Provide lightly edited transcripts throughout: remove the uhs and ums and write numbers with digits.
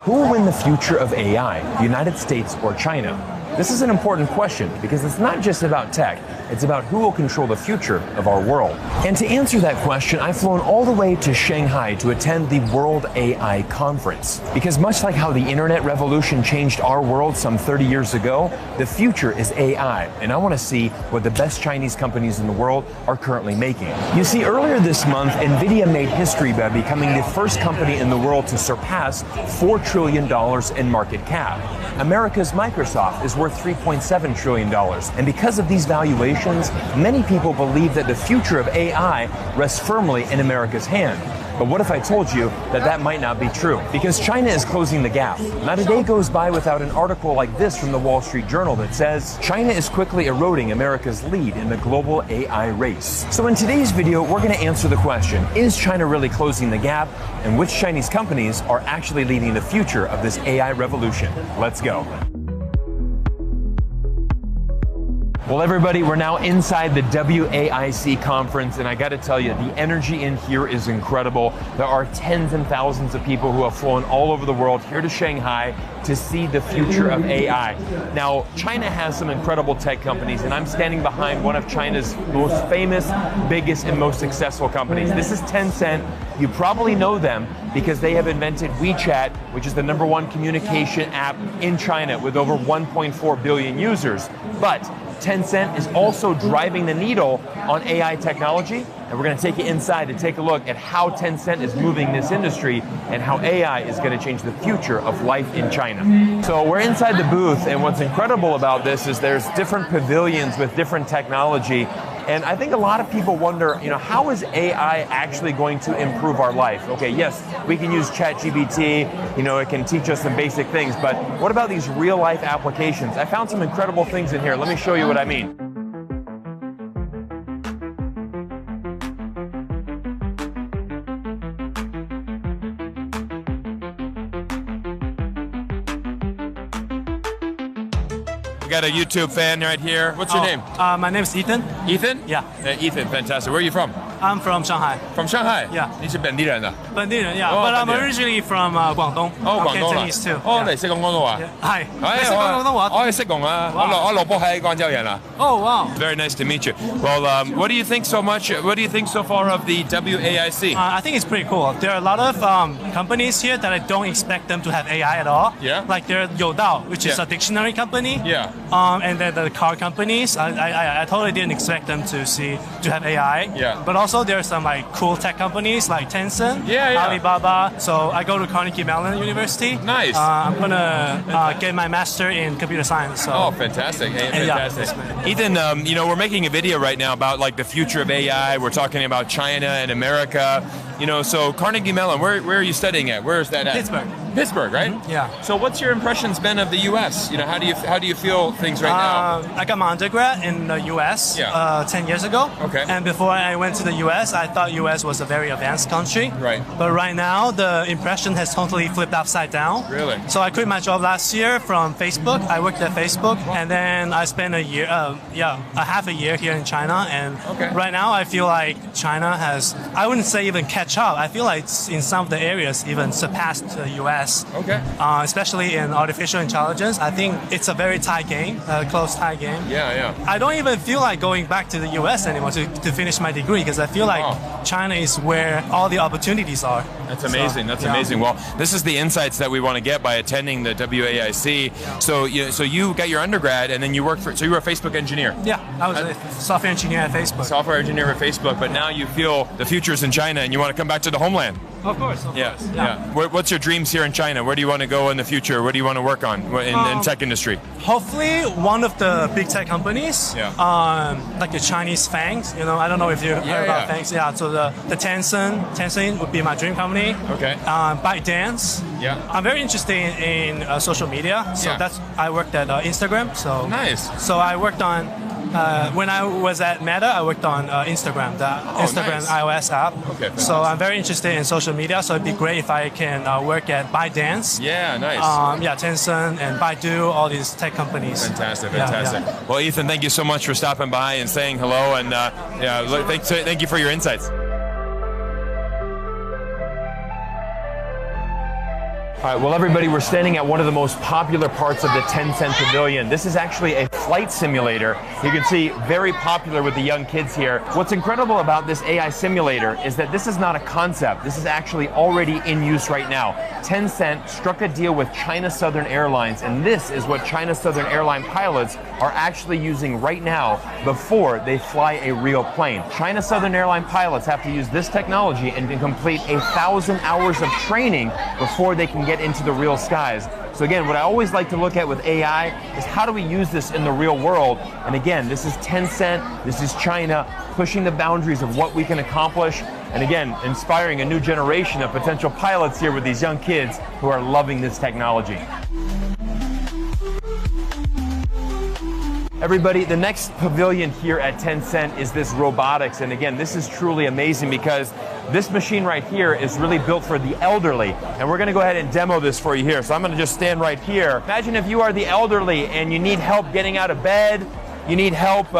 Who will win the future of AI, the United States or China? This is an important question because it's not just about tech, it's about who will control the future of our world. And to answer that question, I've flown all the way to Shanghai to attend the World AI Conference. Because much like how the internet revolution changed our world some 30 years ago, the future is AI, and I want to see what the best Chinese companies in the world are currently making. You see, earlier this month, NVIDIA made history by becoming the first company in the world to surpass $4 trillion in market cap. America's Microsoft is worth $3.7 trillion. And because of these valuations, many people believe that the future of AI rests firmly in America's hand. But what if I told you that that might not be true? Because China is closing the gap. Not a day goes by without an article like this from the Wall Street Journal that says, China is quickly eroding America's lead in the global AI race. So in today's video, we're going to answer the question, is China really closing the gap? And which Chinese companies are actually leading the future of this AI revolution? Let's go. Well, everybody, we're now inside the WAIC conference, and I got to tell you, the energy in here is incredible. There are tens and thousands of people who have flown all over the world here to Shanghai to see the future of AI. Now, China has some incredible tech companies, and I'm standing behind one of China's most famous, biggest, and most successful companies. This is Tencent. You probably know them because they have invented WeChat, which is the #1 communication app in China with over 1.4 billion users. But Tencent is also driving the needle on AI technology, and we're going to take you inside to take a look at how Tencent is moving this industry and how AI is going to change the future of life in China. So we're inside the booth, and what's incredible about this is there's different pavilions with different technology. And I think a lot of people wonder, how is AI actually going to improve our life? Okay, yes, we can use ChatGPT, it can teach us some basic things, but what about these real life applications? I found some incredible things in here. Let me show you what I mean. We got a YouTube fan right here. What's your name? My name is Ethan. Ethan? Yeah. Ethan, fantastic. Where are you from? I'm from Shanghai. From Shanghai? Yeah. 你是本地人的？本地人, yeah. But I'm originally from 廣東。哦，廣東啦。Cantonese too. 哦，你識講廣東話？係。你識講廣東話？我係識講啊。我老婆係廣州人啦。Oh, wow. Very nice to meet you. Well, what do you think so much? What do you think so far of the WAIC? I think it's pretty cool. There are a lot of companies here that I don't expect them to have AI at all. Yeah. Like there's Youdao, which is a dictionary company. Yeah. And then the car companies, I totally didn't expect them to have AI. Yeah. But also there are some like cool tech companies like Tencent, Alibaba. So I go to Carnegie Mellon University. Nice. I'm gonna get my master in computer science. So. Oh, fantastic! Hey, fantastic. Yeah, Ethan, we're making a video right now about like the future of AI. We're talking about China and America. So Carnegie Mellon, where are you studying at? Where is that at? Pittsburgh. Pittsburgh, right? Mm-hmm. Yeah. So what's your impressions been of the U.S.? How do you feel things right now? I got my undergrad in the U.S. 10 years ago. Okay. And before I went to the U.S., I thought U.S. was a very advanced country. Right. But right now, the impression has totally flipped upside down. Really? So I quit my job last year from Facebook. I worked at Facebook, and then I spent a half a year here in China. And right now, I feel like China has, I wouldn't say even catch up. I feel like in some of the areas even surpassed the U.S. Okay. Especially in artificial intelligence. I think it's a very tight game, a close tie game. Yeah. I don't even feel like going back to the US anymore to finish my degree because I feel like China is where all the opportunities are. That's amazing. That's amazing. Well, this is the insights that we want to get by attending the WAIC. Yeah. So you got your undergrad and then you worked so you were a Facebook engineer. Yeah, I was a software engineer at Facebook. Software engineer at Facebook, but now you feel the future's in China and you want to come back to the homeland. Of course. Yeah. What's your dreams here in China? Where do you want to go in the future? What do you want to work on in tech industry? Hopefully, one of the big tech companies, like the Chinese FANGs. I don't know if you heard about FANGs. Yeah. So the Tencent would be my dream company. Okay. ByteDance. Yeah. I'm very interested in social media. So I worked at Instagram. So nice. So I worked on. When I was at Meta, I worked on Instagram, the Instagram iOS app. Okay, so I'm very interested in social media, so it'd be great if I can work at ByteDance. Yeah, nice. Tencent and Baidu, all these tech companies. Fantastic. Well, Ethan, thank you so much for stopping by and saying hello, and thank you for your insights. All right, well, everybody, we're standing at one of the most popular parts of the Tencent Pavilion. This is actually a flight simulator. You can see very popular with the young kids here. What's incredible about this AI simulator is that this is not a concept. This is actually already in use right now. Tencent struck a deal with China Southern Airlines, and this is what China Southern Airline pilots are actually using right now before they fly a real plane. China Southern Airline pilots have to use this technology and to complete 1,000 hours of training before they can get into the real skies. So again, what I always like to look at with AI is how do we use this in the real world? And again, this is Tencent, this is China, pushing the boundaries of what we can accomplish. And again, inspiring a new generation of potential pilots here with these young kids who are loving this technology. Everybody, the next pavilion here at Tencent is this robotics. And again, this is truly amazing because this machine right here is really built for the elderly. And we're gonna go ahead and demo this for you here. So I'm gonna just stand right here. Imagine if you are the elderly and you need help getting out of bed, you need help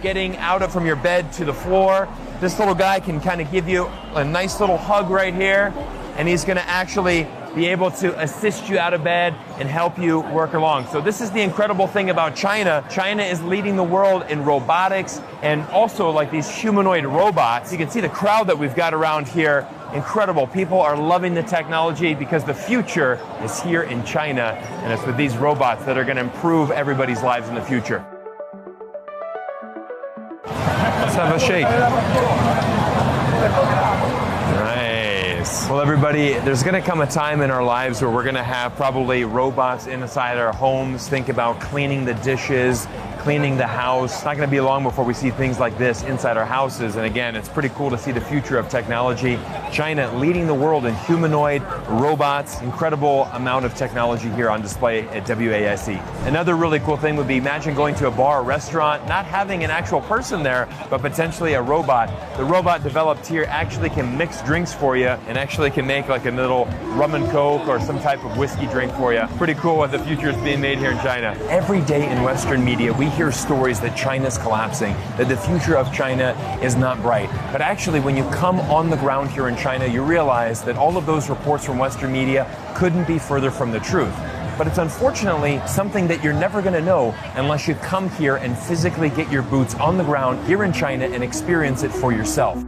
getting out from your bed to the floor. This little guy can kind of give you a nice little hug right here, and he's gonna actually be able to assist you out of bed and help you work along. So this is the incredible thing about China. China is leading the world in robotics and also like these humanoid robots. You can see the crowd that we've got around here. Incredible. People are loving the technology because the future is here in China, and it's with these robots that are going to improve everybody's lives in the future. Let's have a shake. Well, everybody, there's going to come a time in our lives where we're going to have probably robots inside our homes. Think about cleaning the dishes, cleaning the house. It's not going to be long before we see things like this inside our houses. And again, it's pretty cool to see the future of technology. China leading the world in humanoid robots. Incredible amount of technology here on display at WASE. Another really cool thing would be imagine going to a bar or restaurant, not having an actual person there, but potentially a robot. The robot developed here actually can mix drinks for you and actually can make like a little rum and coke or some type of whiskey drink for you. Pretty cool what the future is being made here in China. Every day in Western media, we hear stories that China's collapsing, that the future of China is not bright. But actually, when you come on the ground here in China, you realize that all of those reports from Western media couldn't be further from the truth. But it's unfortunately something that you're never going to know unless you come here and physically get your boots on the ground here in China and experience it for yourself.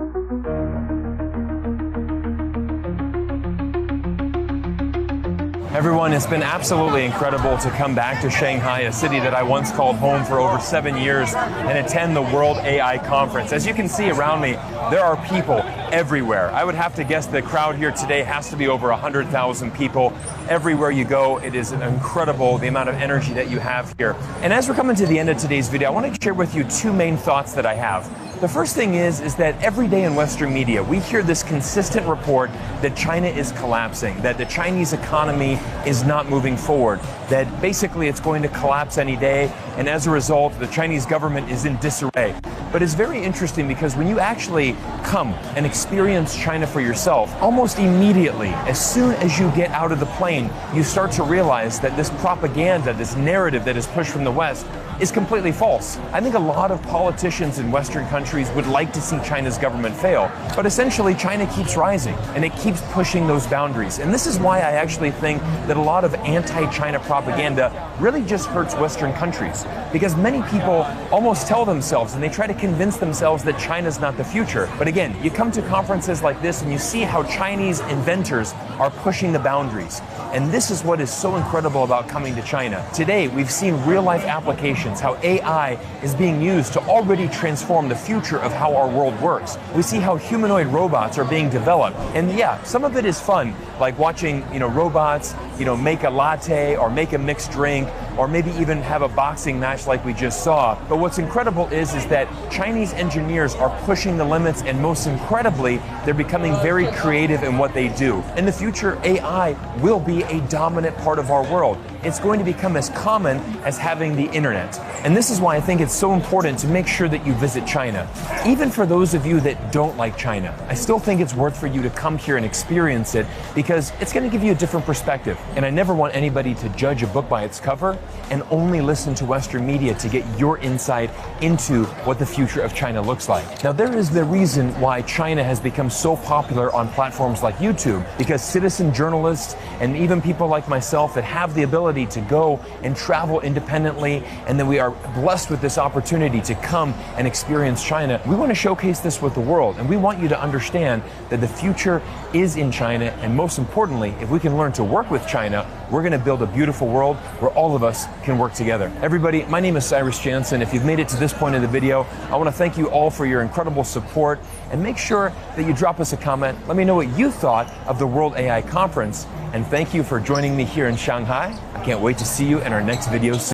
Everyone, it's been absolutely incredible to come back to Shanghai, a city that I once called home for over 7 years, and attend the World AI Conference. As you can see around me, there are people everywhere. I would have to guess the crowd here today has to be over 100,000 people. Everywhere you go, it is incredible the amount of energy that you have here. And as we're coming to the end of today's video, I want to share with you two main thoughts that I have. The first thing is that every day in Western media, we hear this consistent report that China is collapsing, that the Chinese economy is not moving forward, that basically it's going to collapse any day, and as a result, the Chinese government is in disarray. But it's very interesting because when you actually come and experience China for yourself, almost immediately, as soon as you get out of the plane, you start to realize that this propaganda, this narrative that is pushed from the West, is completely false. I think a lot of politicians in Western countries would like to see China's government fail, but essentially China keeps rising and it keeps pushing those boundaries. And this is why I actually think that a lot of anti-China propaganda really just hurts Western countries, because many people almost tell themselves and they try to convince themselves that China's not the future. But again, you come to conferences like this and you see how Chinese inventors are pushing the boundaries. And this is what is so incredible about coming to China. Today, we've seen real-life applications, how AI is being used to already transform the future of how our world works. We see how humanoid robots are being developed. And yeah, some of it is fun, like watching, robots, make a latte or make a mixed drink, or maybe even have a boxing match like we just saw. But what's incredible is that Chinese engineers are pushing the limits, and most incredibly, they're becoming very creative in what they do. In the future, AI will be a dominant part of our world. It's going to become as common as having the internet. And this is why I think it's so important to make sure that you visit China. Even for those of you that don't like China, I still think it's worth for you to come here and experience it, because it's going to give you a different perspective. And I never want anybody to judge a book by its cover, and only listen to Western media to get your insight into what the future of China looks like. Now, there is the reason why China has become so popular on platforms like YouTube, because citizen journalists and even people like myself that have the ability to go and travel independently, and then we are blessed with this opportunity to come and experience China. We want to showcase this with the world, and we want you to understand that the future is in China, and most importantly, if we can learn to work with China, we're going to build a beautiful world where all of us can work together. Everybody, my name is Cyrus Janssen. If you've made it to this point in the video, I want to thank you all for your incredible support, and make sure that you drop us a comment. Let me know what you thought of the World AI Conference, and thank you for joining me here in Shanghai. I can't wait to see you in our next video soon.